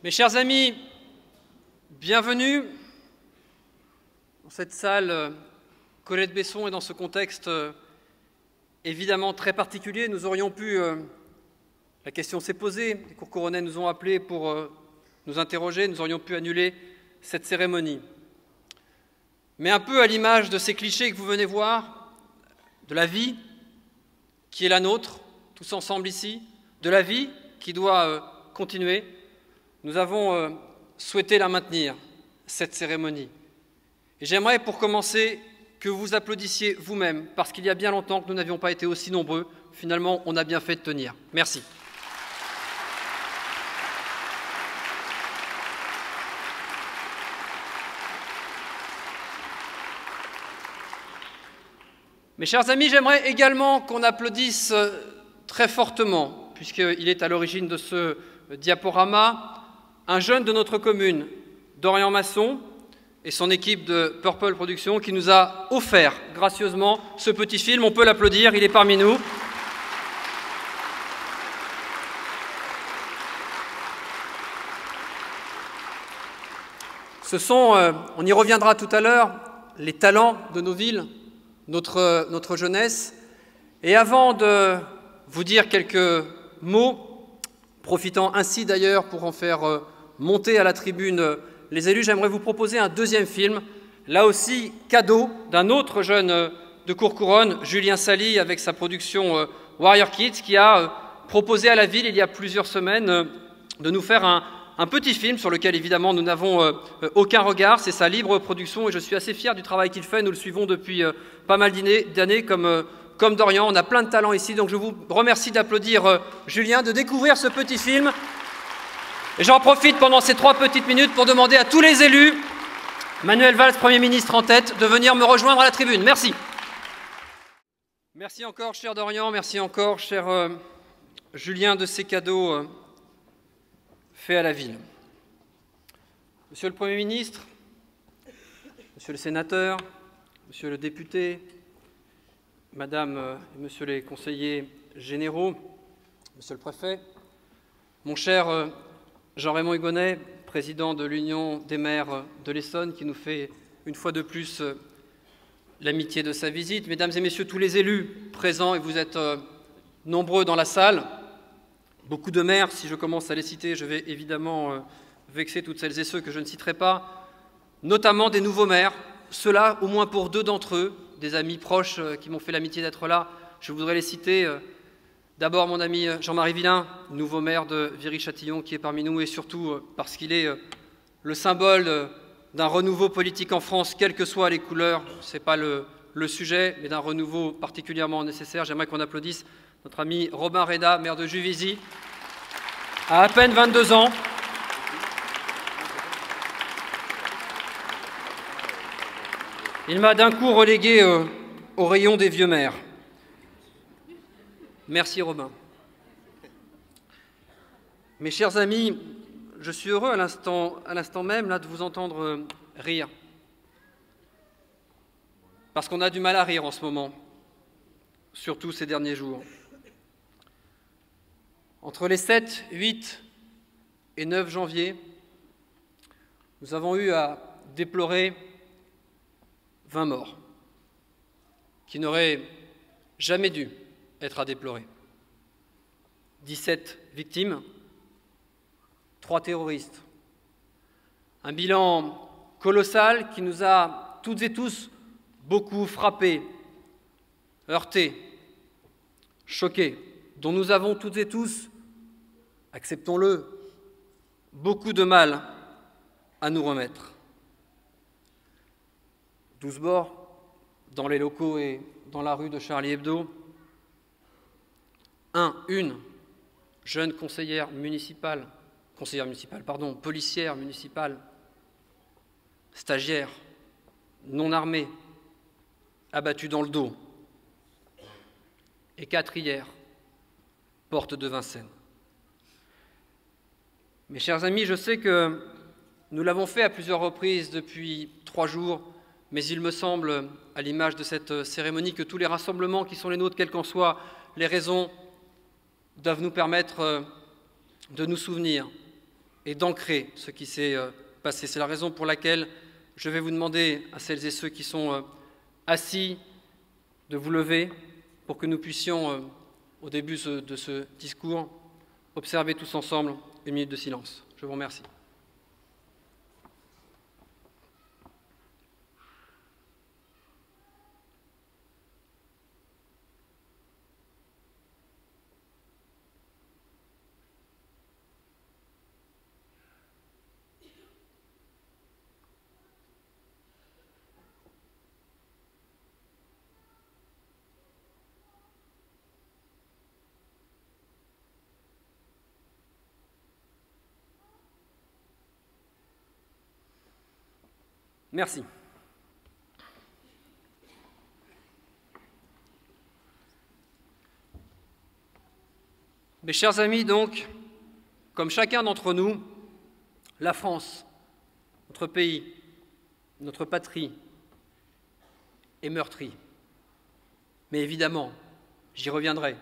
Mes chers amis, bienvenue dans cette salle Colette Besson et dans ce contexte évidemment très particulier. Nous aurions pu, la question s'est posée, les Courcouronnais nous ont appelés pour nous interroger, nous aurions pu annuler cette cérémonie. Mais un peu à l'image de ces clichés que vous venez voir, de la vie qui est la nôtre, tous ensemble ici, de la vie qui doit continuer, nous avons souhaité la maintenir, cette cérémonie. Et j'aimerais pour commencer que vous applaudissiez vous-même, parce qu'il y a bien longtemps que nous n'avions pas été aussi nombreux. Finalement, on a bien fait de tenir. Merci. Mes chers amis, j'aimerais également qu'on applaudisse très fortement, puisqu'il est à l'origine de ce diaporama, un jeune de notre commune, Dorian Masson, et son équipe de Purple Productions, qui nous a offert gracieusement ce petit film. On peut l'applaudir, il est parmi nous. Ce sont, on y reviendra tout à l'heure, les talents de nos villes, notre jeunesse. Et avant de vous dire quelques mots, profitant ainsi d'ailleurs pour en faire monter à la tribune les élus, j'aimerais vous proposer un deuxième film, là aussi cadeau d'un autre jeune de Courcouronnes, Julien Sally, avec sa production Warrior Kids, qui a proposé à la ville il y a plusieurs semaines de nous faire un petit film sur lequel évidemment nous n'avons aucun regard. C'est sa libre production et je suis assez fier du travail qu'il fait. Nous le suivons depuis pas mal d'années comme Dorian. On a plein de talents ici, donc je vous remercie d'applaudir Julien, de découvrir ce petit film. Et j'en profite pendant ces 3 petites minutes pour demander à tous les élus, Manuel Valls, Premier ministre en tête, de venir me rejoindre à la tribune. Merci. Merci encore, cher Dorian, merci encore, cher Julien, de ces cadeaux faits à la ville. Monsieur le Premier ministre, monsieur le sénateur, monsieur le député, madame et monsieur les conseillers généraux, monsieur le préfet, mon cher Jean-Raymond Hugonnet, président de l'Union des maires de l'Essonne, qui nous fait une fois de plus l'amitié de sa visite, mesdames et messieurs tous les élus présents, et vous êtes nombreux dans la salle, beaucoup de maires, si je commence à les citer, je vais évidemment vexer toutes celles et ceux que je ne citerai pas, notamment des nouveaux maires, ceux-là, au moins pour 2 d'entre eux, des amis proches qui m'ont fait l'amitié d'être là, je voudrais les citer. D'abord, mon ami Jean-Marie Villain, nouveau maire de Viry-Châtillon, qui est parmi nous, et surtout parce qu'il est le symbole d'un renouveau politique en France, quelles que soient les couleurs, ce n'est pas le sujet, mais d'un renouveau particulièrement nécessaire. J'aimerais qu'on applaudisse notre ami Robin Reda, maire de Juvisy, à peine 22 ans. Il m'a d'un coup relégué au rayon des vieux maires. Merci Robin. Mes chers amis, je suis heureux à l'instant même là, de vous entendre rire. Parce qu'on a du mal à rire en ce moment, surtout ces derniers jours. Entre les 7, 8 et 9 janvier, nous avons eu à déplorer 20 morts, qui n'auraient jamais dû être à déplorer. 17 victimes, 3 terroristes. Un bilan colossal qui nous a toutes et tous beaucoup frappés, heurtés, choqués, dont nous avons toutes et tous, acceptons-le, beaucoup de mal à nous remettre. 12 morts dans les locaux et dans la rue de Charlie Hebdo. Une jeune policière municipale, stagiaire, non armée, abattue dans le dos. Et 4 hier, porte de Vincennes. Mes chers amis, je sais que nous l'avons fait à plusieurs reprises depuis 3 jours, mais il me semble, à l'image de cette cérémonie, que tous les rassemblements qui sont les nôtres, quelles qu'en soient les raisons, doivent nous permettre de nous souvenir et d'ancrer ce qui s'est passé. C'est la raison pour laquelle je vais vous demander à celles et ceux qui sont assis de vous lever pour que nous puissions, au début de ce discours, observer tous ensemble une minute de silence. Je vous remercie. Merci. Mes chers amis, donc, comme chacun d'entre nous, la France, notre pays, notre patrie, est meurtrie. Mais évidemment, j'y reviendrai,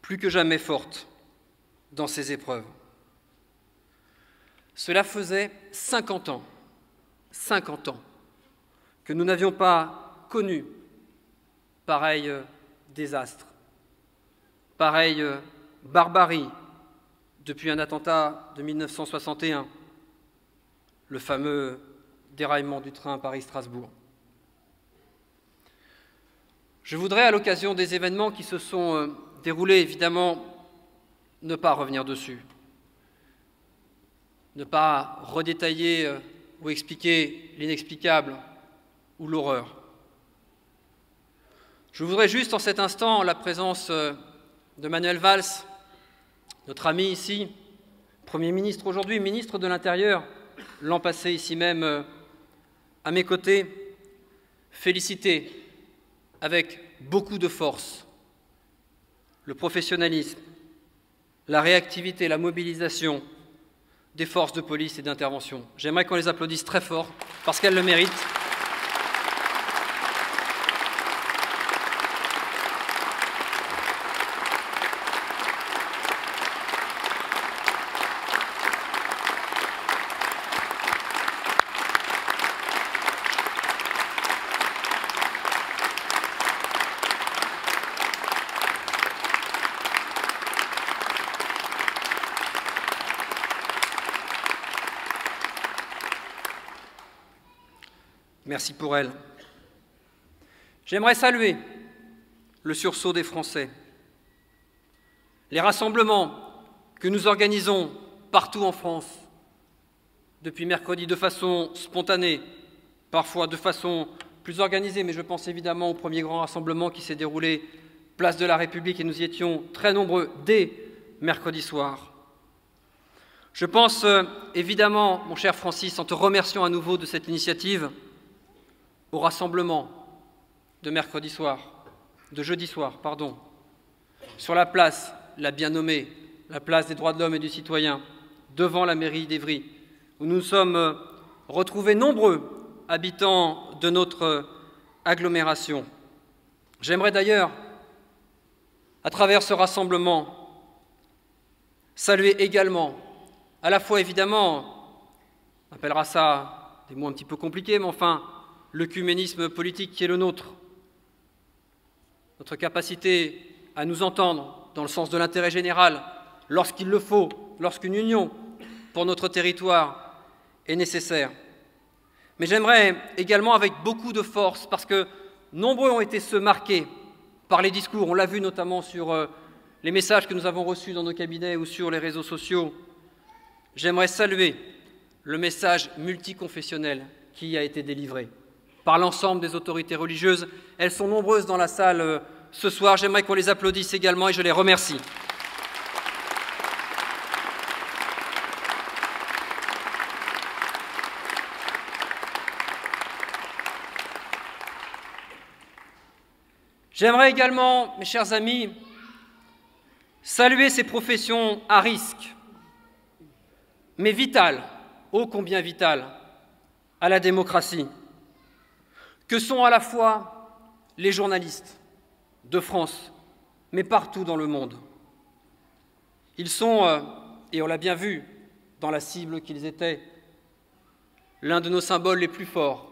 plus que jamais forte dans ces épreuves. Cela faisait 50 ans que nous n'avions pas connu pareil désastre, pareille barbarie depuis un attentat de 1961, le fameux déraillement du train Paris-Strasbourg. Je voudrais, à l'occasion des événements qui se sont déroulés, évidemment, ne pas revenir dessus, ne pas redétailler ou expliquer l'inexplicable ou l'horreur. Je voudrais juste en cet instant, en la présence de Manuel Valls, notre ami ici, Premier ministre aujourd'hui, ministre de l'Intérieur, l'an passé ici même à mes côtés, féliciter avec beaucoup de force le professionnalisme, la réactivité, la mobilisation des forces de police et d'intervention. J'aimerais qu'on les applaudisse très fort parce qu'elles le méritent. Merci pour elle. J'aimerais saluer le sursaut des Français, les rassemblements que nous organisons partout en France depuis mercredi de façon spontanée, parfois de façon plus organisée, mais je pense évidemment au premier grand rassemblement qui s'est déroulé place de la République et nous y étions très nombreux dès mercredi soir. Je pense évidemment, mon cher Francis, en te remerciant à nouveau de cette initiative, au rassemblement de mercredi soir, de jeudi soir, pardon, sur la place, la bien nommée, la place des droits de l'homme et du citoyen, devant la mairie d'Évry, où nous sommes retrouvés nombreux habitants de notre agglomération. J'aimerais d'ailleurs, à travers ce rassemblement, saluer également, à la fois évidemment, on appellera ça des mots un petit peu compliqués, mais enfin, l'œcuménisme politique qui est le nôtre, notre capacité à nous entendre dans le sens de l'intérêt général, lorsqu'il le faut, lorsqu'une union pour notre territoire est nécessaire. Mais j'aimerais également avec beaucoup de force, parce que nombreux ont été ceux marqués par les discours, on l'a vu notamment sur les messages que nous avons reçus dans nos cabinets ou sur les réseaux sociaux, j'aimerais saluer le message multiconfessionnel qui a été délivré par l'ensemble des autorités religieuses. Elles sont nombreuses dans la salle ce soir. J'aimerais qu'on les applaudisse également et je les remercie. J'aimerais également, mes chers amis, saluer ces professions à risque, mais vitales, ô combien vitales, à la démocratie, que sont à la fois les journalistes de France, mais partout dans le monde. Ils sont, et on l'a bien vu, dans la cible qu'ils étaient, l'un de nos symboles les plus forts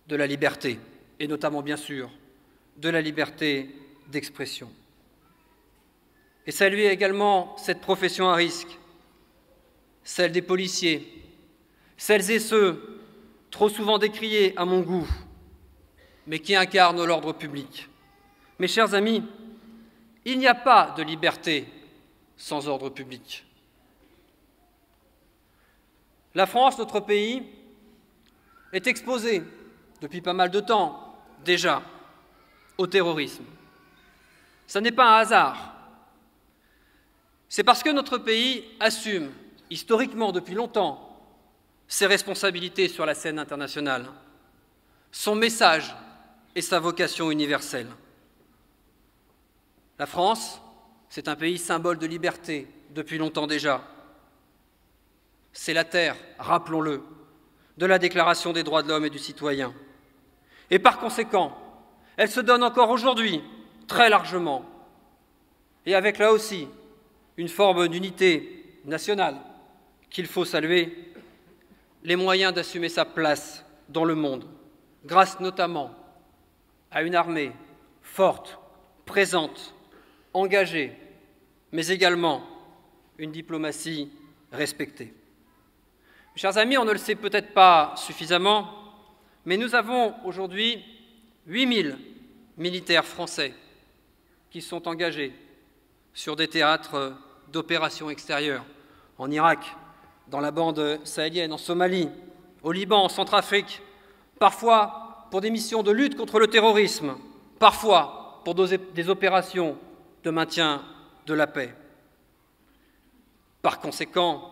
de la liberté, et notamment, bien sûr, de la liberté d'expression. Et saluer également cette profession à risque, celle des policiers, celles et ceux, trop souvent décriés à mon goût, mais qui incarnent l'ordre public. Mes chers amis, il n'y a pas de liberté sans ordre public. La France, notre pays, est exposée depuis pas mal de temps déjà au terrorisme. Ce n'est pas un hasard. C'est parce que notre pays assume, historiquement depuis longtemps, ses responsabilités sur la scène internationale, son message et sa vocation universelle. La France, c'est un pays symbole de liberté depuis longtemps déjà. C'est la terre, rappelons-le, de la Déclaration des droits de l'homme et du citoyen. Et par conséquent, elle se donne encore aujourd'hui, très largement, et avec là aussi une forme d'unité nationale qu'il faut saluer, les moyens d'assumer sa place dans le monde, grâce notamment à une armée forte, présente, engagée, mais également une diplomatie respectée. Mes chers amis, on ne le sait peut-être pas suffisamment, mais nous avons aujourd'hui 8000 militaires français qui sont engagés sur des théâtres d'opérations extérieures, en Irak, dans la bande sahélienne, en Somalie, au Liban, en Centrafrique, parfois pour des missions de lutte contre le terrorisme, parfois pour des opérations de maintien de la paix. Par conséquent,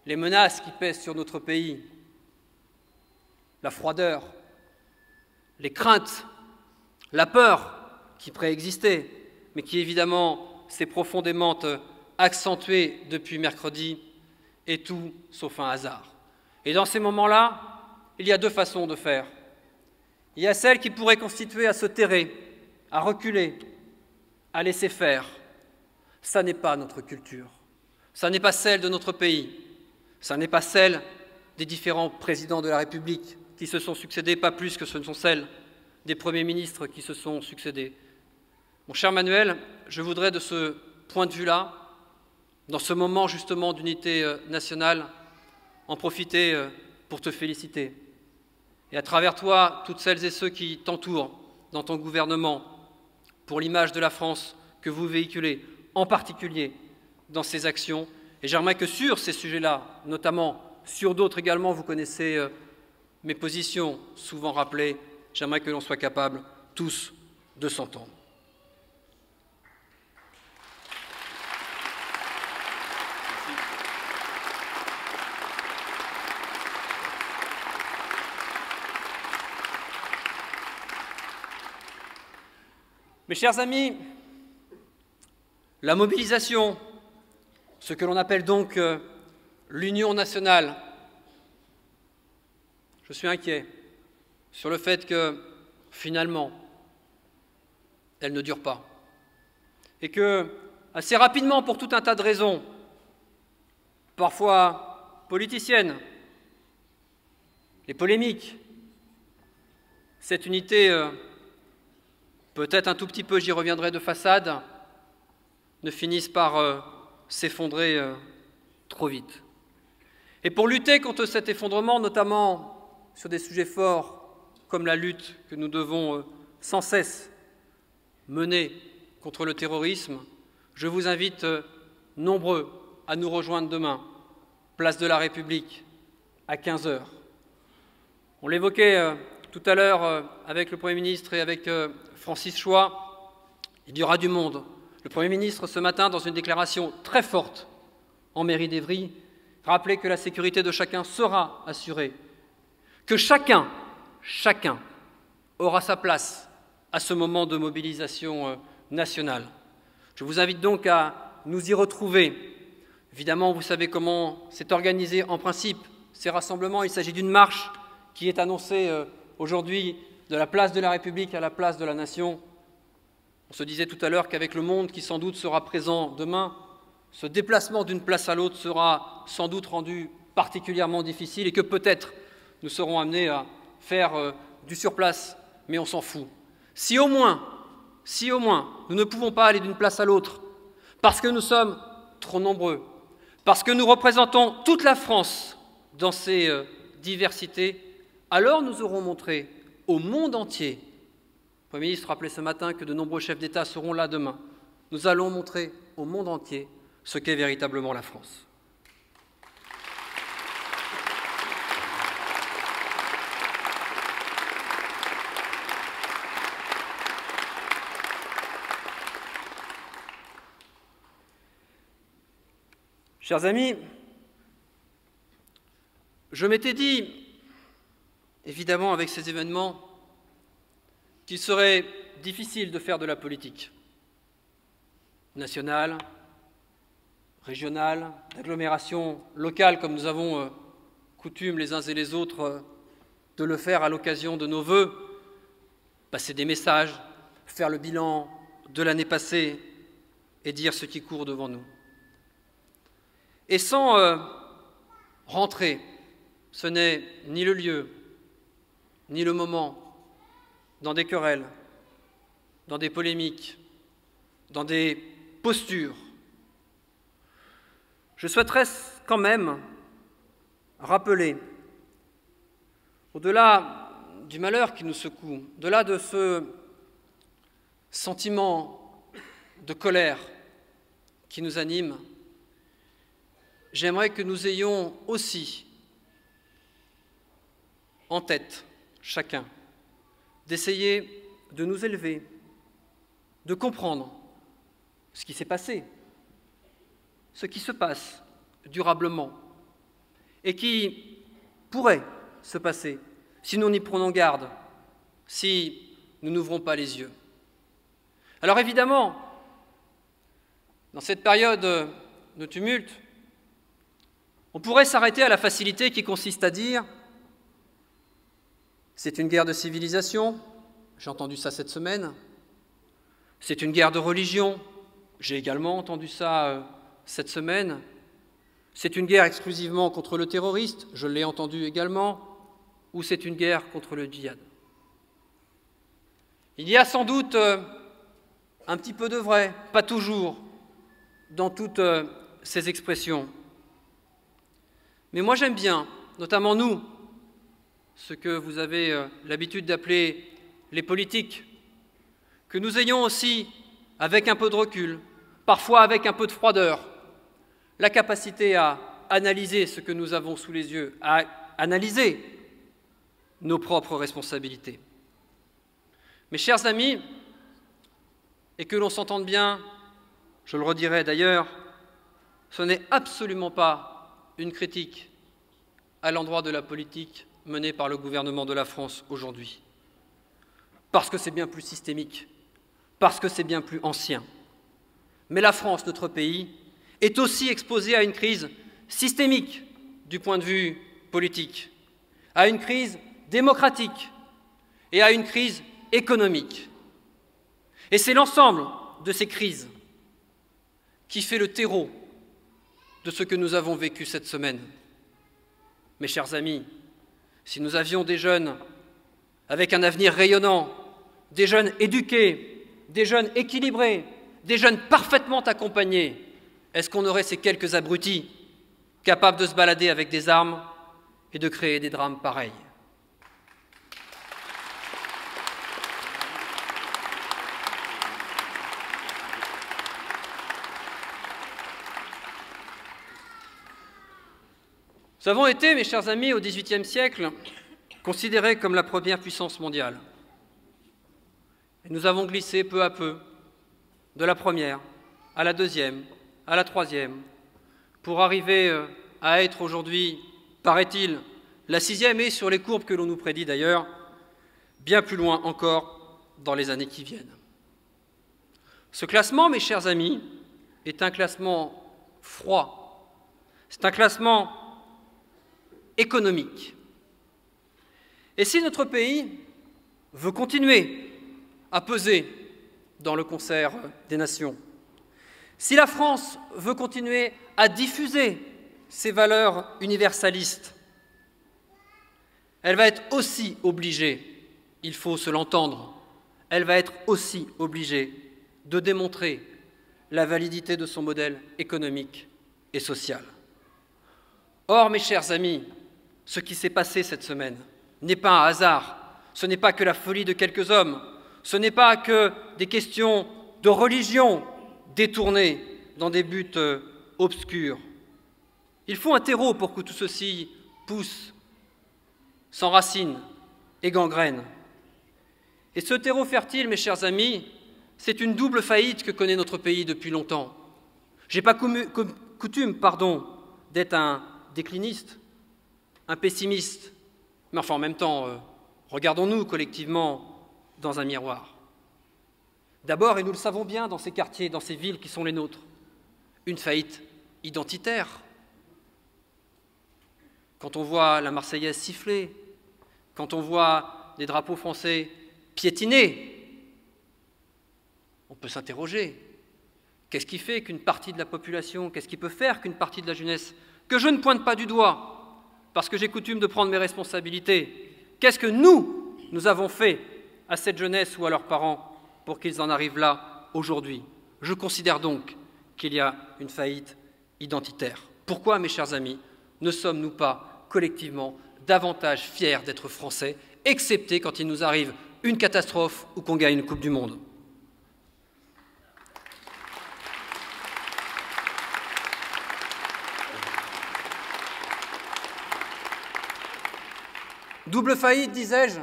les menaces qui pèsent sur notre pays, la froideur, les craintes, la peur qui préexistait, mais qui évidemment s'est profondément accentuée depuis mercredi, est tout sauf un hasard. Et dans ces moments-là, il y a deux façons de faire. Il y a celle qui pourrait constituer à se terrer, à reculer, à laisser faire. Ça n'est pas notre culture. Ça n'est pas celle de notre pays. Ça n'est pas celle des différents présidents de la République qui se sont succédés, pas plus que ce ne sont celles des premiers ministres qui se sont succédés. Mon cher Manuel, je voudrais de ce point de vue-là, dans ce moment justement d'unité nationale, en profiter pour te féliciter. Et à travers toi, toutes celles et ceux qui t'entourent dans ton gouvernement, pour l'image de la France que vous véhiculez, en particulier dans ces actions. Et j'aimerais que sur ces sujets-là, notamment sur d'autres également, vous connaissez mes positions souvent rappelées, j'aimerais que l'on soit capables tous de s'entendre. Mes chers amis, la mobilisation, ce que l'on appelle donc l'union nationale, je suis inquiet sur le fait que, finalement, elle ne dure pas. Et que, assez rapidement, pour tout un tas de raisons, parfois politiciennes, les polémiques, cette unité, peut-être un tout petit peu, j'y reviendrai de façade, ne finissent par s'effondrer trop vite. Et pour lutter contre cet effondrement, notamment sur des sujets forts comme la lutte que nous devons sans cesse mener contre le terrorisme, je vous invite nombreux à nous rejoindre demain, place de la République, à 15 h. On l'évoquait tout à l'heure avec le Premier ministre et avec Francis Choix, il y aura du monde. Le Premier ministre, ce matin, dans une déclaration très forte en mairie d'Évry, rappelait que la sécurité de chacun sera assurée, que chacun aura sa place à ce moment de mobilisation nationale. Je vous invite donc à nous y retrouver. Évidemment, vous savez comment c'est organisé en principe ces rassemblements. Il s'agit d'une marche qui est annoncée aujourd'hui de la place de la République à la place de la Nation. On se disait tout à l'heure qu'avec le monde qui sans doute sera présent demain, ce déplacement d'une place à l'autre sera sans doute rendu particulièrement difficile et que peut-être nous serons amenés à faire du surplace, mais on s'en fout. Si au moins, nous ne pouvons pas aller d'une place à l'autre, parce que nous sommes trop nombreux, parce que nous représentons toute la France dans ses diversités, alors nous aurons montré au monde entier, le Premier ministre rappelait ce matin que de nombreux chefs d'État seront là demain, nous allons montrer au monde entier ce qu'est véritablement la France. Chers amis, je m'étais dit, évidemment avec ces événements, qu'il serait difficile de faire de la politique nationale, régionale, d'agglomération locale, comme nous avons coutume les uns et les autres de le faire à l'occasion de nos vœux, passer des messages, faire le bilan de l'année passée et dire ce qui court devant nous. Et sans rentrer, ce n'est ni le lieu, ni le moment, dans des querelles, dans des polémiques, dans des postures. Je souhaiterais quand même rappeler, au-delà du malheur qui nous secoue, au-delà de ce sentiment de colère qui nous anime, j'aimerais que nous ayons aussi en tête, chacun, d'essayer de nous élever, de comprendre ce qui s'est passé, ce qui se passe durablement et qui pourrait se passer si nous n'y prenons garde, si nous n'ouvrons pas les yeux. Alors évidemment, dans cette période de tumulte, on pourrait s'arrêter à la facilité qui consiste à dire « c'est une guerre de civilisation », j'ai entendu ça cette semaine, « c'est une guerre de religion », j'ai également entendu ça cette semaine, « c'est une guerre exclusivement contre le terroriste », je l'ai entendu également, ou « c'est une guerre contre le djihad ». Il y a sans doute un petit peu de vrai, pas toujours, dans toutes ces expressions. Mais moi j'aime bien, notamment nous, ce que vous avez l'habitude d'appeler les politiques, que nous ayons aussi, avec un peu de recul, parfois avec un peu de froideur, la capacité à analyser ce que nous avons sous les yeux, à analyser nos propres responsabilités. Mes chers amis, et que l'on s'entende bien, je le redirai d'ailleurs, ce n'est absolument pas une critique à l'endroit de la politique menée par le gouvernement de la France aujourd'hui. Parce que c'est bien plus systémique, parce que c'est bien plus ancien. Mais la France, notre pays, est aussi exposée à une crise systémique du point de vue politique, à une crise démocratique et à une crise économique. Et c'est l'ensemble de ces crises qui fait le terreau de ce que nous avons vécu cette semaine. Mes chers amis, si nous avions des jeunes avec un avenir rayonnant, des jeunes éduqués, des jeunes équilibrés, des jeunes parfaitement accompagnés, est-ce qu'on aurait ces quelques abrutis capables de se balader avec des armes et de créer des drames pareils ? Nous avons été, mes chers amis, au XVIIIe siècle, considérés comme la première puissance mondiale. Et nous avons glissé peu à peu de la première à la deuxième, à la troisième, pour arriver à être aujourd'hui, paraît-il, la sixième et, sur les courbes que l'on nous prédit d'ailleurs, bien plus loin encore dans les années qui viennent. Ce classement, mes chers amis, est un classement froid. C'est un classement économique. Et si notre pays veut continuer à peser dans le concert des nations, Si la France veut continuer à diffuser ses valeurs universalistes, elle va être aussi obligée, il faut se l'entendre, elle va être aussi obligée de démontrer la validité de son modèle économique et social. Or, mes chers amis, ce qui s'est passé cette semaine n'est pas un hasard, ce n'est pas que la folie de quelques hommes, ce n'est pas que des questions de religion détournées dans des buts obscurs. Il faut un terreau pour que tout ceci pousse, s'enracine et gangrène. Et ce terreau fertile, mes chers amis, c'est une double faillite que connaît notre pays depuis longtemps. Je n'ai pas coutume d'être un décliniste, un pessimiste, mais enfin en même temps, regardons-nous collectivement dans un miroir. D'abord, et nous le savons bien dans ces quartiers, dans ces villes qui sont les nôtres, une faillite identitaire. Quand on voit la Marseillaise siffler, quand on voit des drapeaux français piétinés, on peut s'interroger. Qu'est-ce qui fait qu'une partie de la population, qu'est-ce qui peut faire qu'une partie de la jeunesse, que je ne pointe pas du doigt, parce que j'ai coutume de prendre mes responsabilités, qu'est-ce que nous avons fait à cette jeunesse ou à leurs parents pour qu'ils en arrivent là aujourd'hui? Je considère donc qu'il y a une faillite identitaire. Pourquoi, mes chers amis, ne sommes-nous pas collectivement davantage fiers d'être Français, excepté quand il nous arrive une catastrophe ou qu'on gagne une Coupe du Monde? Double faillite, disais-je.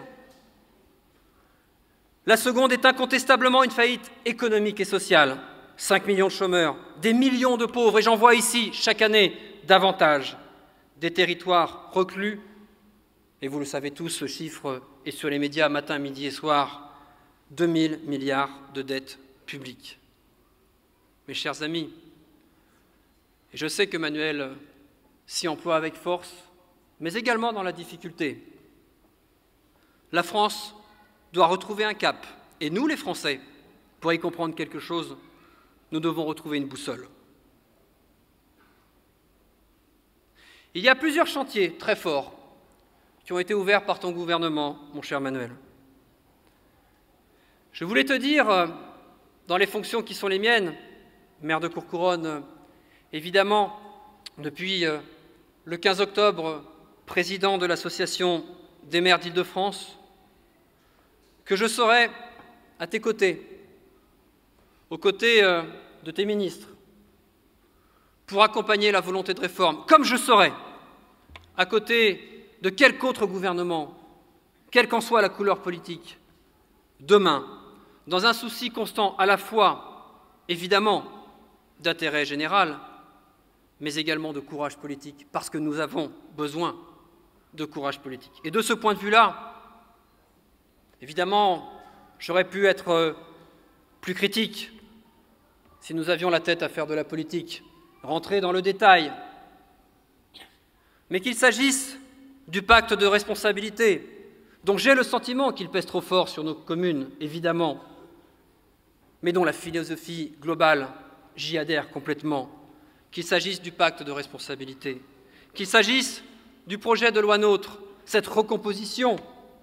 La seconde est incontestablement une faillite économique et sociale. 5 millions de chômeurs, des millions de pauvres, et j'en vois ici chaque année davantage. Des territoires reclus, et vous le savez tous, ce chiffre est sur les médias matin, midi et soir, 2 000 milliards de dettes publiques. Mes chers amis, et je sais que Manuel s'y emploie avec force, mais également dans la difficulté. La France doit retrouver un cap, et nous, les Français, pour y comprendre quelque chose, nous devons retrouver une boussole. Il y a plusieurs chantiers très forts qui ont été ouverts par ton gouvernement, mon cher Manuel. Je voulais te dire, dans les fonctions qui sont les miennes, maire de Courcouronnes, évidemment, depuis le 15 octobre, président de l'Association des maires d'Île-de-France, que je serai à tes côtés, aux côtés de tes ministres, pour accompagner la volonté de réforme, comme je serai à côté de quelque autre gouvernement, quelle qu'en soit la couleur politique, demain, dans un souci constant à la fois, évidemment, d'intérêt général, mais également de courage politique, parce que nous avons besoin de courage politique. Et de ce point de vue-là, évidemment, j'aurais pu être plus critique si nous avions la tête à faire de la politique, rentrer dans le détail. Mais qu'il s'agisse du pacte de responsabilité, dont j'ai le sentiment qu'il pèse trop fort sur nos communes, évidemment, mais dont la philosophie globale, j'y adhère complètement, qu'il s'agisse du pacte de responsabilité, qu'il s'agisse du projet de loi NOTRe, cette recomposition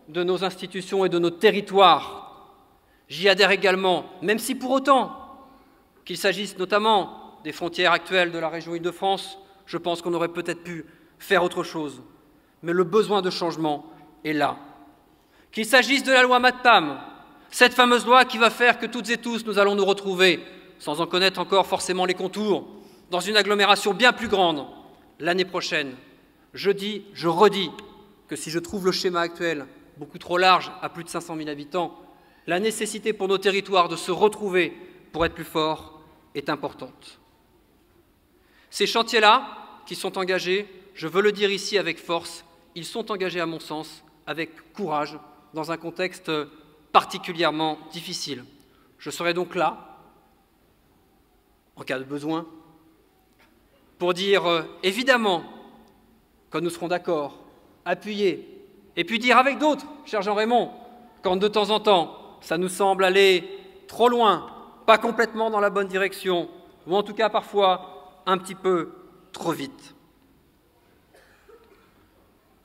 de nos institutions et de nos territoires. J'y adhère également, même si pour autant, qu'il s'agisse notamment des frontières actuelles de la région Île-de-France, je pense qu'on aurait peut-être pu faire autre chose. Mais le besoin de changement est là. Qu'il s'agisse de la loi MAPTAM, cette fameuse loi qui va faire que toutes et tous nous allons nous retrouver, sans en connaître encore forcément les contours, dans une agglomération bien plus grande l'année prochaine. Je dis, je redis que si je trouve le schéma actuel beaucoup trop large, à plus de 500 000 habitants, la nécessité pour nos territoires de se retrouver pour être plus forts est importante. Ces chantiers-là qui sont engagés, je veux le dire ici avec force, ils sont engagés à mon sens avec courage dans un contexte particulièrement difficile. Je serai donc là, en cas de besoin, pour dire évidemment, quand nous serons d'accord, appuyer, et puis dire avec d'autres, cher Jean-Raymond, quand de temps en temps, ça nous semble aller trop loin, pas complètement dans la bonne direction, ou en tout cas parfois un petit peu trop vite.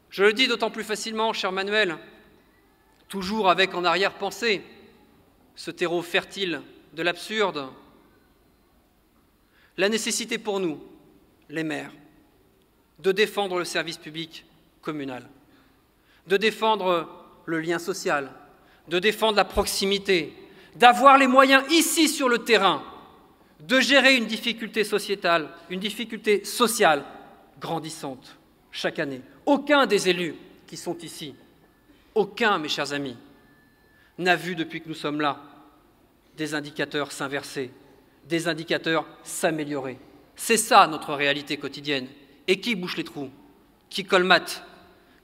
Je le dis d'autant plus facilement, cher Manuel, toujours avec en arrière-pensée ce terreau fertile de l'absurde, la nécessité pour nous, les maires, de défendre le service public communal, de défendre le lien social, de défendre la proximité, d'avoir les moyens ici sur le terrain de gérer une difficulté sociétale, une difficulté sociale grandissante chaque année. Aucun des élus qui sont ici, aucun, mes chers amis, n'a vu depuis que nous sommes là des indicateurs s'inverser, des indicateurs s'améliorer. C'est ça notre réalité quotidienne. Et qui bouche les trous? Qui colmate?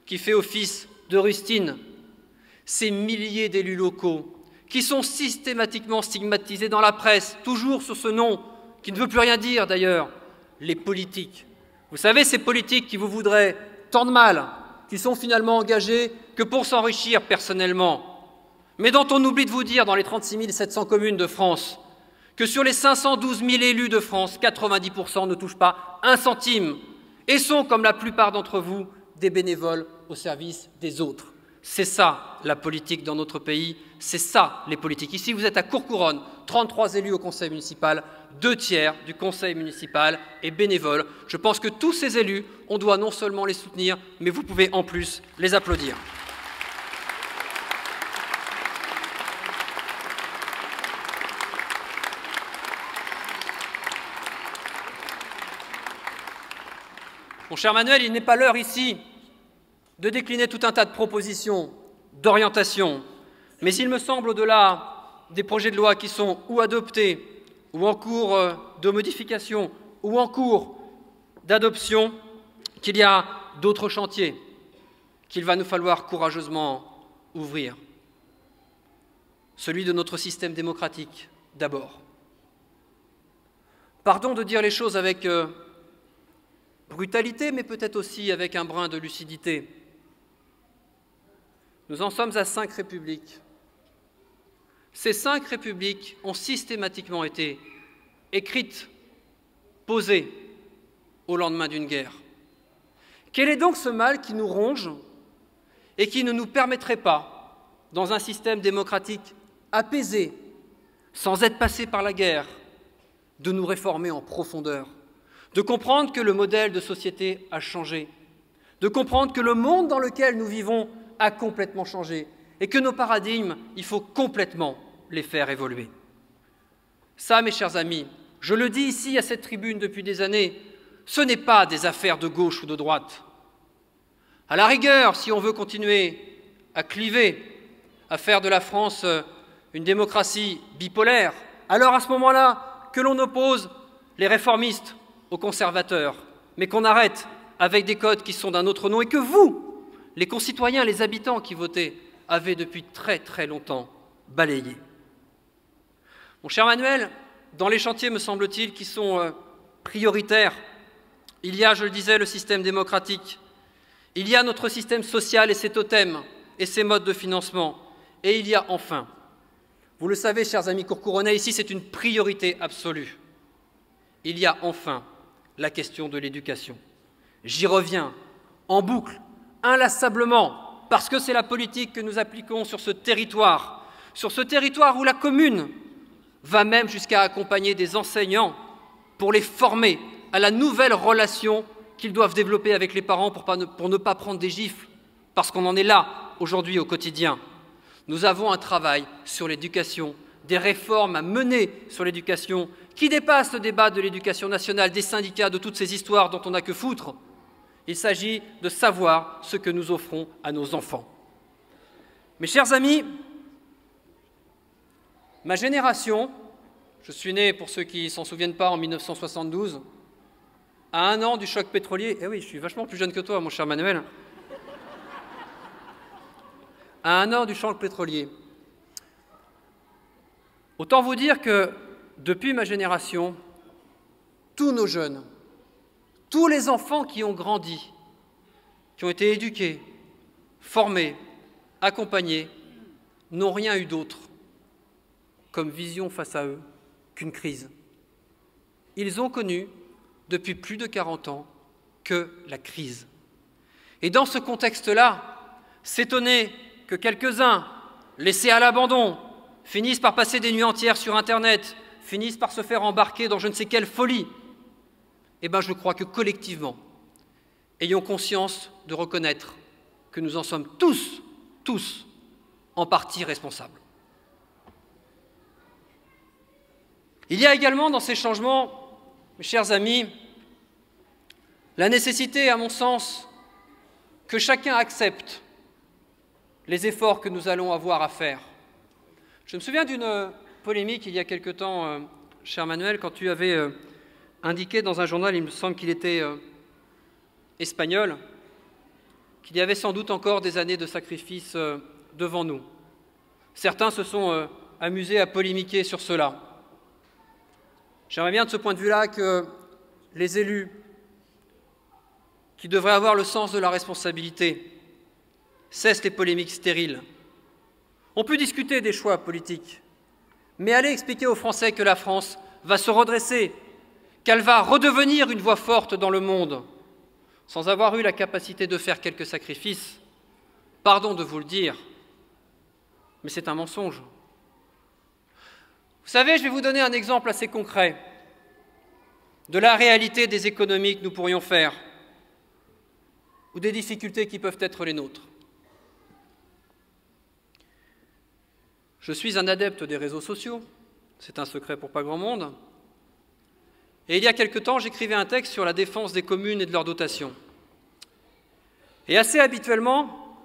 Qui fait office de rustine? Ces milliers d'élus locaux qui sont systématiquement stigmatisés dans la presse, toujours sur ce nom, qui ne veut plus rien dire d'ailleurs, les politiques. Vous savez, ces politiques qui vous voudraient tant de mal, qui sont finalement engagés que pour s'enrichir personnellement, mais dont on oublie de vous dire dans les 36 700 communes de France que sur les 512 000 élus de France, 90% ne touchent pas un centime et sont, comme la plupart d'entre vous, des bénévoles au service des autres. C'est ça la politique dans notre pays, c'est ça les politiques. Ici, vous êtes à Courcouronnes, 33 élus au conseil municipal, 2/3 du conseil municipal est bénévole. Je pense que tous ces élus, on doit non seulement les soutenir, mais vous pouvez en plus les applaudir. Mon cher Manuel, il n'est pas l'heure ici de décliner tout un tas de propositions, d'orientations, mais il me semble, au-delà des projets de loi qui sont ou adoptés, ou en cours de modification, ou en cours d'adoption, qu'il y a d'autres chantiers qu'il va nous falloir courageusement ouvrir. Celui de notre système démocratique, d'abord. Pardon de dire les choses avec brutalité, mais peut-être aussi avec un brin de lucidité. Nous en sommes à 5 républiques. Ces 5 républiques ont systématiquement été écrites, posées au lendemain d'une guerre. Quel est donc ce mal qui nous ronge et qui ne nous permettrait pas, dans un système démocratique apaisé, sans être passé par la guerre, de nous réformer en profondeur, de comprendre que le modèle de société a changé, de comprendre que le monde dans lequel nous vivons a complètement changé et que nos paradigmes, il faut complètement les faire évoluer. Ça, mes chers amis, je le dis ici à cette tribune depuis des années, ce n'est pas des affaires de gauche ou de droite. À la rigueur, si on veut continuer à cliver, à faire de la France une démocratie bipolaire, alors à ce moment-là, que l'on oppose les réformistes aux conservateurs, mais qu'on arrête avec des codes qui sont d'un autre nom et que vous, les concitoyens, les habitants qui votaient, avez depuis très très longtemps balayé. Mon cher Manuel, dans les chantiers, me semble-t-il, qui sont prioritaires, il y a, je le disais, le système démocratique, il y a notre système social et ses totems et ses modes de financement, et il y a enfin, vous le savez, chers amis courcouronnais, ici c'est une priorité absolue, il y a enfin la question de l'éducation. J'y reviens en boucle, inlassablement, parce que c'est la politique que nous appliquons sur ce territoire où la commune va même jusqu'à accompagner des enseignants pour les former à la nouvelle relation qu'ils doivent développer avec les parents pour ne pas prendre des gifles, parce qu'on en est là aujourd'hui au quotidien. Nous avons un travail sur l'éducation, des réformes à mener sur l'éducation qui dépassent le débat de l'éducation nationale, des syndicats, de toutes ces histoires dont on n'a que foutre. Il s'agit de savoir ce que nous offrons à nos enfants. Mes chers amis, ma génération, je suis né, pour ceux qui ne s'en souviennent pas, en 1972, à 1 an du choc pétrolier. Eh oui, je suis vachement plus jeune que toi, mon cher Manuel. À 1 an du choc pétrolier. Autant vous dire que, depuis ma génération, tous nos jeunes, tous les enfants qui ont grandi, qui ont été éduqués, formés, accompagnés, n'ont rien eu d'autre comme vision face à eux qu'une crise. ils ont connu depuis plus de 40 ans que la crise. Et dans ce contexte-là, s'étonner que quelques-uns, laissés à l'abandon, finissent par passer des nuits entières sur Internet, finissent par se faire embarquer dans je ne sais quelle folie, eh bien je crois que collectivement, ayons conscience de reconnaître que nous en sommes tous, en partie responsables. Il y a également dans ces changements, mes chers amis, la nécessité, à mon sens, que chacun accepte les efforts que nous allons avoir à faire. Je me souviens d'une polémique il y a quelque temps, cher Manuel, quand tu avais indiqué dans un journal, il me semble qu'il était espagnol, qu'il y avait sans doute encore des années de sacrifice devant nous. Certains se sont amusés à polémiquer sur cela. J'aimerais bien de ce point de vue-là que les élus, qui devraient avoir le sens de la responsabilité, cessent les polémiques stériles. On peut discuter des choix politiques, mais allez expliquer aux Français que la France va se redresser, qu'elle va redevenir une voix forte dans le monde, sans avoir eu la capacité de faire quelques sacrifices. Pardon de vous le dire, mais c'est un mensonge. Vous savez, je vais vous donner un exemple assez concret de la réalité des économies que nous pourrions faire ou des difficultés qui peuvent être les nôtres. Je suis un adepte des réseaux sociaux, c'est un secret pour pas grand monde, et il y a quelque temps, j'écrivais un texte sur la défense des communes et de leurs dotations. Et assez habituellement,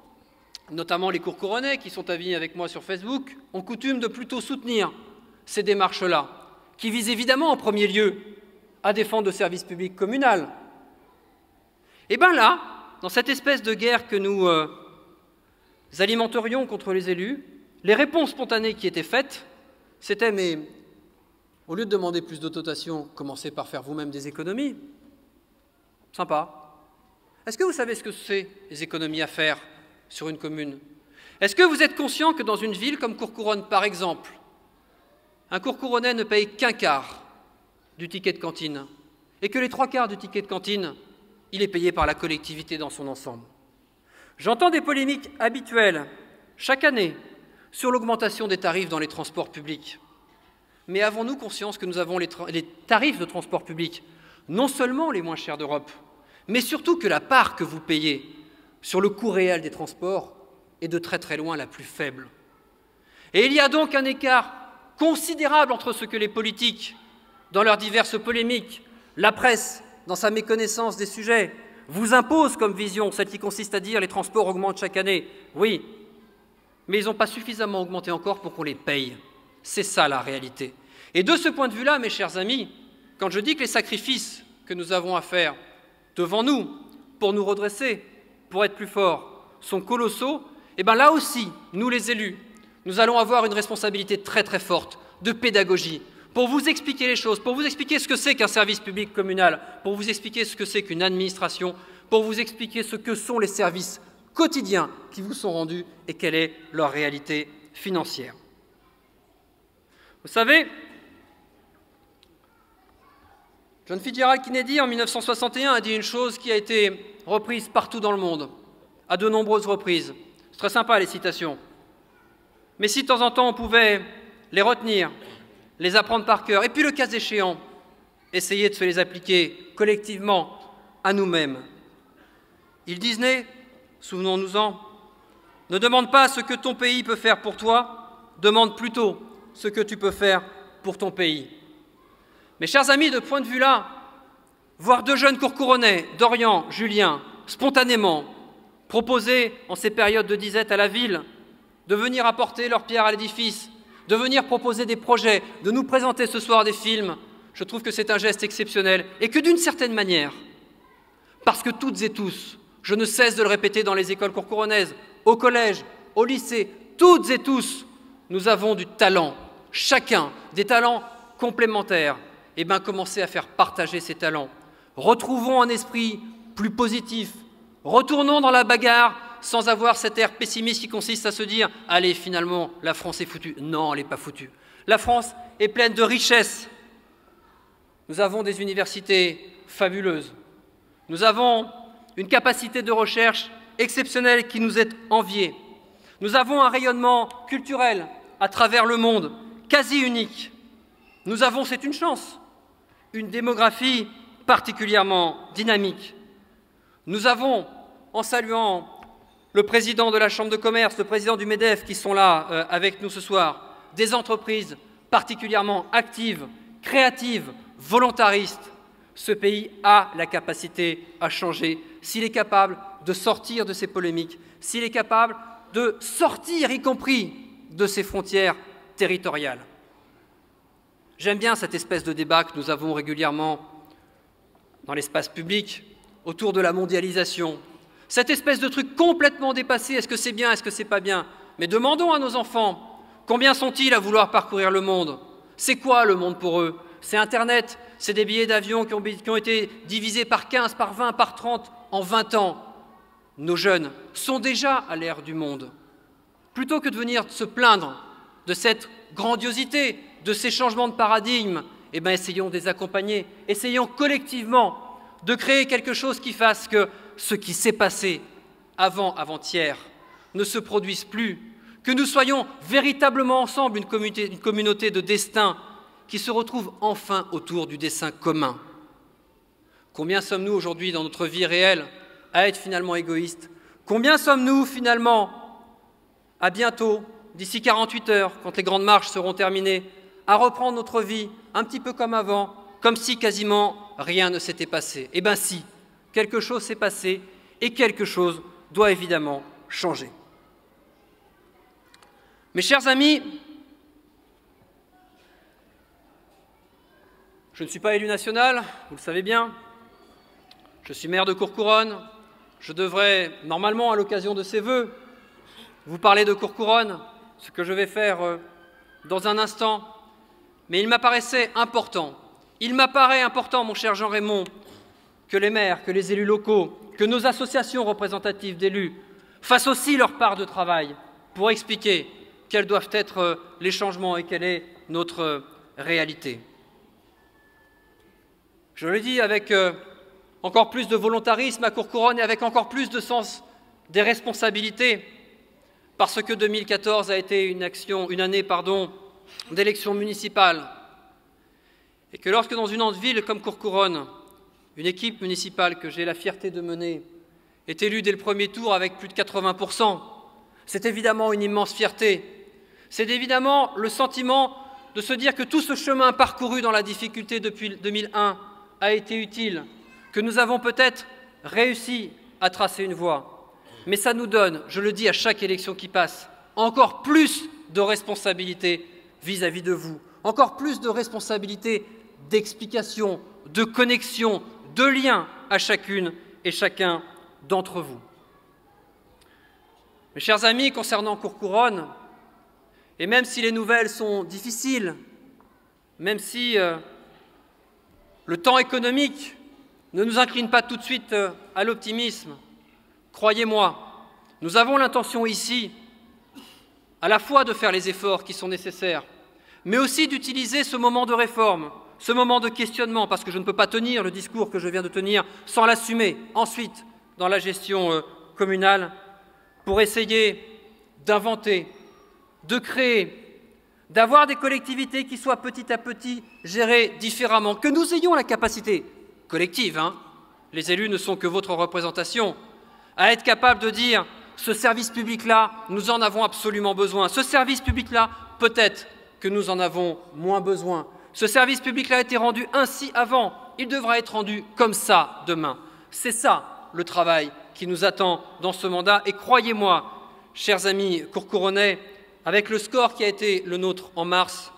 notamment les courcouronnais qui sont amis avec moi sur Facebook, ont coutume de plutôt soutenir ces démarches-là, qui visent évidemment en premier lieu à défendre le service public communal. Et bien là, dans cette espèce de guerre que nous alimenterions contre les élus, les réponses spontanées qui étaient faites, c'était « mais au lieu de demander plus de dotations, commencez par faire vous-même des économies. Sympa. Est-ce que vous savez ce que c'est, les économies à faire sur une commune? Est-ce que vous êtes conscient que dans une ville comme Courcouronnes, par exemple, un Courcouronnais ne paye qu'un quart du ticket de cantine et que les 3/4 du ticket de cantine, il est payé par la collectivité dans son ensemble? J'entends des polémiques habituelles chaque année sur l'augmentation des tarifs dans les transports publics. Mais avons-nous conscience que nous avons les tarifs de transport public, non seulement les moins chers d'Europe, mais surtout que la part que vous payez sur le coût réel des transports est de très très loin la plus faible. Et il y a donc un écart considérable entre ce que les politiques, dans leurs diverses polémiques, la presse, dans sa méconnaissance des sujets, vous impose comme vision, celle qui consiste à dire les transports augmentent chaque année. Oui, mais ils n'ont pas suffisamment augmenté encore pour qu'on les paye. C'est ça la réalité. Et de ce point de vue-là, mes chers amis, quand je dis que les sacrifices que nous avons à faire devant nous, pour nous redresser, pour être plus forts, sont colossaux, et bien là aussi, nous les élus, nous allons avoir une responsabilité très très forte de pédagogie, pour vous expliquer les choses, pour vous expliquer ce que c'est qu'un service public communal, pour vous expliquer ce que c'est qu'une administration, pour vous expliquer ce que sont les services quotidiens qui vous sont rendus et quelle est leur réalité financière. Vous savez, John Fitzgerald Kennedy, en 1961, a dit une chose qui a été reprise partout dans le monde, à de nombreuses reprises. C'est très sympa, les citations. Mais si de temps en temps, on pouvait les retenir, les apprendre par cœur, et puis le cas échéant, essayer de se les appliquer collectivement à nous-mêmes. Il disait, souvenons-nous-en, ne demande pas ce que ton pays peut faire pour toi, demande plutôt ce que tu peux faire pour ton pays. Mes chers amis, de ce point de vue-là, voir deux jeunes courcouronnais, Dorian, Julien, spontanément, proposer en ces périodes de disette à la ville, de venir apporter leur pierre à l'édifice, de venir proposer des projets, de nous présenter ce soir des films, je trouve que c'est un geste exceptionnel et que d'une certaine manière, parce que toutes et tous, je ne cesse de le répéter dans les écoles courcouronnaises, au collège, au lycée, toutes et tous, nous avons du talent, chacun, des talents complémentaires. Eh bien, commencez à faire partager ces talents. Retrouvons un esprit plus positif. Retournons dans la bagarre sans avoir cet air pessimiste qui consiste à se dire « Allez, finalement, la France est foutue ». Non, elle n'est pas foutue. La France est pleine de richesses. Nous avons des universités fabuleuses. Nous avons une capacité de recherche exceptionnelle qui nous est enviée. Nous avons un rayonnement culturel à travers le monde quasi unique. Nous avons, c'est une chance, une démographie particulièrement dynamique. Nous avons, en saluant le président de la Chambre de commerce, le président du MEDEF qui sont là avec nous ce soir, des entreprises particulièrement actives, créatives, volontaristes. Ce pays a la capacité à changer s'il est capable de sortir de ces polémiques, s'il est capable de sortir, y compris, de ses frontières territoriales. J'aime bien cette espèce de débat que nous avons régulièrement dans l'espace public autour de la mondialisation. Cette espèce de truc complètement dépassé, est-ce que c'est bien, est-ce que c'est pas bien? Mais demandons à nos enfants, combien sont-ils à vouloir parcourir le monde? C'est quoi le monde pour eux? C'est Internet, c'est des billets d'avion qui ont été divisés par 15, par 20, par 30 en 20 ans. Nos jeunes sont déjà à l'ère du monde. Plutôt que de venir se plaindre de cette grandiosité, de ces changements de paradigme, eh bien, essayons de les accompagner, essayons collectivement de créer quelque chose qui fasse que ce qui s'est passé avant-hier ne se produise plus, que nous soyons véritablement ensemble une communauté de destin qui se retrouve enfin autour du dessein commun. Combien sommes-nous aujourd'hui dans notre vie réelle à être finalement égoïstes? Combien sommes-nous finalement, à bientôt, d'ici 48 heures, quand les grandes marches seront terminées, à reprendre notre vie un petit peu comme avant, comme si quasiment rien ne s'était passé? Eh bien si, quelque chose s'est passé et quelque chose doit évidemment changer. Mes chers amis, je ne suis pas élu national, vous le savez bien. Je suis maire de Courcouronnes. Je devrais, normalement, à l'occasion de ces vœux, vous parler de Courcouronnes, ce que je vais faire dans un instant. Mais il m'apparaissait important, il m'apparaît important, mon cher Jean-Raymond, que les maires, que les élus locaux, que nos associations représentatives d'élus fassent aussi leur part de travail pour expliquer quels doivent être les changements et quelle est notre réalité. Je le dis avec encore plus de volontarisme à Courcouronnes et avec encore plus de sens des responsabilités, parce que 2014 a été une année d'élection municipale, et que lorsque dans une ville comme Courcouronnes, une équipe municipale que j'ai la fierté de mener est élue dès le premier tour avec plus de 80%, c'est évidemment une immense fierté. C'est évidemment le sentiment de se dire que tout ce chemin parcouru dans la difficulté depuis 2001 a été utile, que nous avons peut-être réussi à tracer une voie. Mais ça nous donne, je le dis à chaque élection qui passe, encore plus de responsabilités vis-à-vis de vous, encore plus de responsabilités d'explication, de connexion, de lien à chacune et chacun d'entre vous. Mes chers amis, concernant Courcouronnes, et même si les nouvelles sont difficiles, même si le temps économique ne nous incline pas tout de suite à l'optimisme, croyez-moi, nous avons l'intention ici à la fois de faire les efforts qui sont nécessaires, mais aussi d'utiliser ce moment de réforme, ce moment de questionnement, parce que je ne peux pas tenir le discours que je viens de tenir sans l'assumer ensuite dans la gestion communale, pour essayer d'inventer, de créer, d'avoir des collectivités qui soient petit à petit gérées différemment, que nous ayons la capacité collective, les élus ne sont que votre représentation, à être capable de dire ce service public-là, nous en avons absolument besoin, ce service public-là, peut-être que nous en avons moins besoin. Ce service public-là a été rendu ainsi avant, il devra être rendu comme ça demain. C'est ça le travail qui nous attend dans ce mandat. Et croyez-moi, chers amis courcouronnais, avec le score qui a été le nôtre en mars,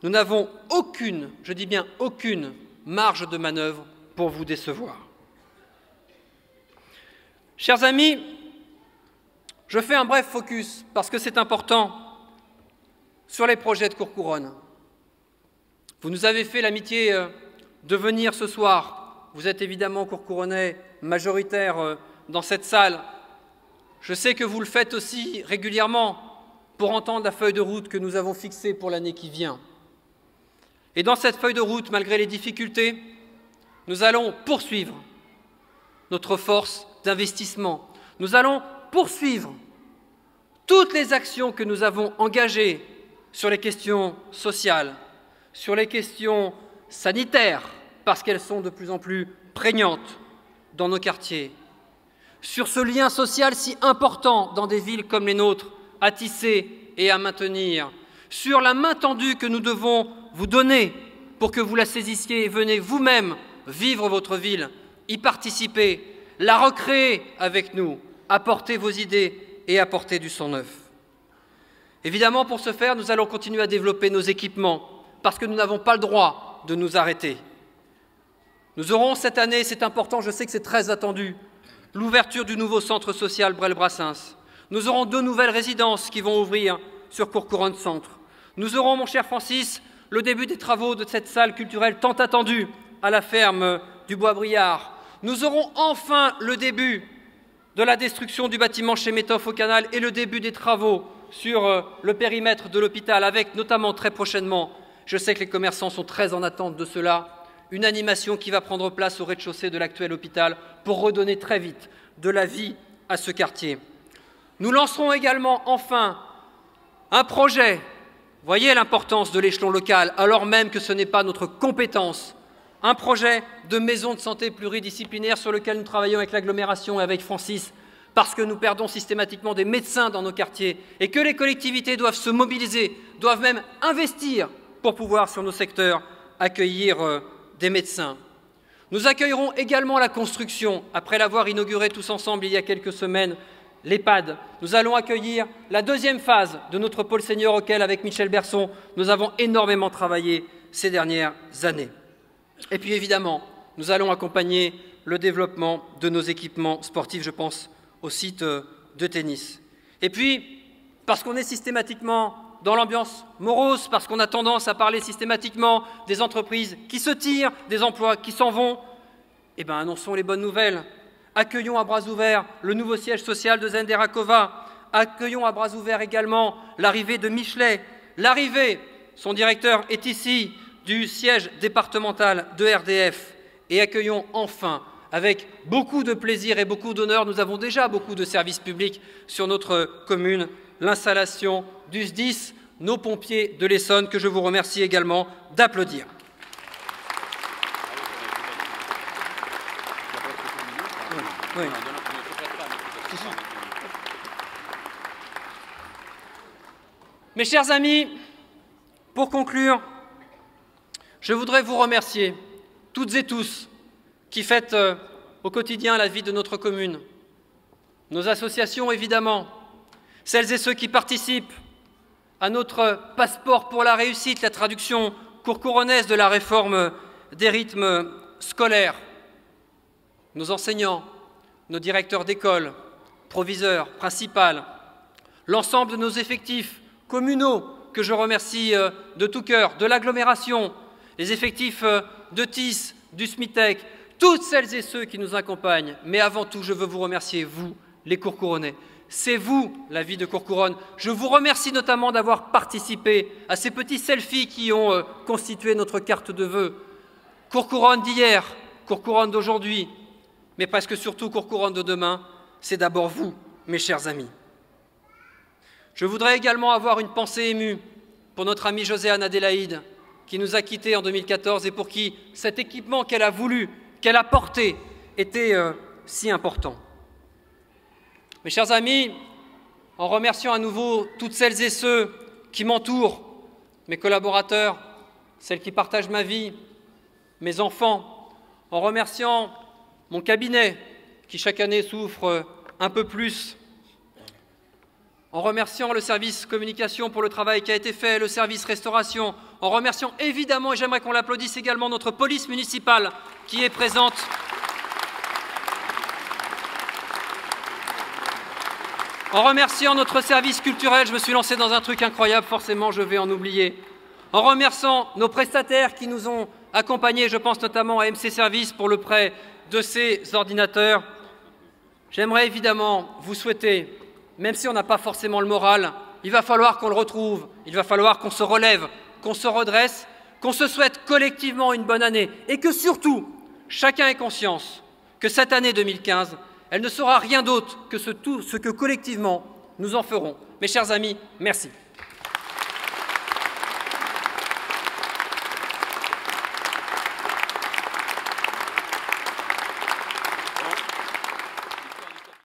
nous n'avons aucune, je dis bien aucune, marge de manœuvre pour vous décevoir. Chers amis, je fais un bref focus, parce que c'est important, sur les projets de Courcouronnes. Vous nous avez fait l'amitié de venir ce soir. Vous êtes évidemment courcouronnais majoritaires dans cette salle. Je sais que vous le faites aussi régulièrement pour entendre la feuille de route que nous avons fixée pour l'année qui vient. Et dans cette feuille de route, malgré les difficultés, nous allons poursuivre notre force d'investissement. Nous allons poursuivre toutes les actions que nous avons engagées sur les questions sociales, sur les questions sanitaires, parce qu'elles sont de plus en plus prégnantes dans nos quartiers, sur ce lien social si important dans des villes comme les nôtres, à tisser et à maintenir, sur la main tendue que nous devons vous donner pour que vous la saisissiez et venez vous-même vivre votre ville, y participer, la recréer avec nous, apporter vos idées et apporter du sang neuf. Évidemment, pour ce faire, nous allons continuer à développer nos équipements parce que nous n'avons pas le droit de nous arrêter. Nous aurons cette année, c'est important, je sais que c'est très attendu, l'ouverture du nouveau centre social Brel-Brassens. Nous aurons 2 nouvelles résidences qui vont ouvrir sur Courcouronnes Centre. Nous aurons, mon cher Francis, le début des travaux de cette salle culturelle tant attendue à la ferme du Bois-Briard. Nous aurons enfin le début de la destruction du bâtiment chez Métoff au Canal et le début des travaux sur le périmètre de l'hôpital, avec notamment très prochainement, je sais que les commerçants sont très en attente de cela, une animation qui va prendre place au rez-de-chaussée de l'actuel hôpital pour redonner très vite de la vie à ce quartier. Nous lancerons également enfin un projet, voyez l'importance de l'échelon local, alors même que ce n'est pas notre compétence, un projet de maison de santé pluridisciplinaire sur lequel nous travaillons avec l'agglomération et avec Francis, parce que nous perdons systématiquement des médecins dans nos quartiers et que les collectivités doivent se mobiliser, doivent même investir pour pouvoir, sur nos secteurs, accueillir des médecins. Nous accueillerons également la construction, après l'avoir inaugurée tous ensemble il y a quelques semaines, l'EHPAD. Nous allons accueillir la 2e phase de notre pôle senior auquel, avec Michel Berson, nous avons énormément travaillé ces dernières années. Et puis évidemment, nous allons accompagner le développement de nos équipements sportifs, je pense au site de tennis. Et puis, parce qu'on est systématiquement dans l'ambiance morose, parce qu'on a tendance à parler systématiquement des entreprises qui se tirent, des emplois qui s'en vont, eh bien, annonçons les bonnes nouvelles. Accueillons à bras ouverts le nouveau siège social de Zenderakova. Accueillons à bras ouverts également l'arrivée de Michelet. L'arrivée, son directeur est ici, du siège départemental de RDF. Et accueillons enfin, avec beaucoup de plaisir et beaucoup d'honneur, nous avons déjà beaucoup de services publics sur notre commune, l'installation du SDIS, nos pompiers de l'Essonne, que je vous remercie également d'applaudir. Oui. Mes chers amis, pour conclure, je voudrais vous remercier, toutes et tous, qui faites au quotidien la vie de notre commune. Nos associations, évidemment, celles et ceux qui participent à notre passeport pour la réussite, la traduction courcouronnaise de la réforme des rythmes scolaires, nos enseignants, nos directeurs d'école, proviseurs, principales, l'ensemble de nos effectifs communaux, que je remercie de tout cœur, de l'agglomération, les effectifs de TIS, du SMITEC, toutes celles et ceux qui nous accompagnent. Mais avant tout, je veux vous remercier, vous, les Courcouronnais. C'est vous, la vie de Courcouronnes. Je vous remercie notamment d'avoir participé à ces petits selfies qui ont constitué notre carte de vœux. Courcouronnes d'hier, Courcouronnes d'aujourd'hui, mais presque surtout Courcouronnes de demain, c'est d'abord vous, mes chers amis. Je voudrais également avoir une pensée émue pour notre amie Joséanne Adélaïde, qui nous a quittés en 2014 et pour qui cet équipement qu'elle a voulu, qu'elle a porté, était si important. Mes chers amis, en remerciant à nouveau toutes celles et ceux qui m'entourent, mes collaborateurs, celles qui partagent ma vie, mes enfants, en remerciant mon cabinet qui chaque année souffre un peu plus, en remerciant le service communication pour le travail qui a été fait, le service restauration, en remerciant évidemment, et j'aimerais qu'on l'applaudisse également, notre police municipale qui est présente. En remerciant notre service culturel, je me suis lancé dans un truc incroyable, forcément je vais en oublier. En remerciant nos prestataires qui nous ont accompagnés, je pense notamment à MC Service pour le prêt de ces ordinateurs. J'aimerais évidemment vous souhaiter, même si on n'a pas forcément le moral, il va falloir qu'on le retrouve, il va falloir qu'on se relève, qu'on se redresse, qu'on se souhaite collectivement une bonne année et que surtout, chacun ait conscience que cette année 2015, elle ne sera rien d'autre que ce que collectivement nous en ferons. Mes chers amis, merci.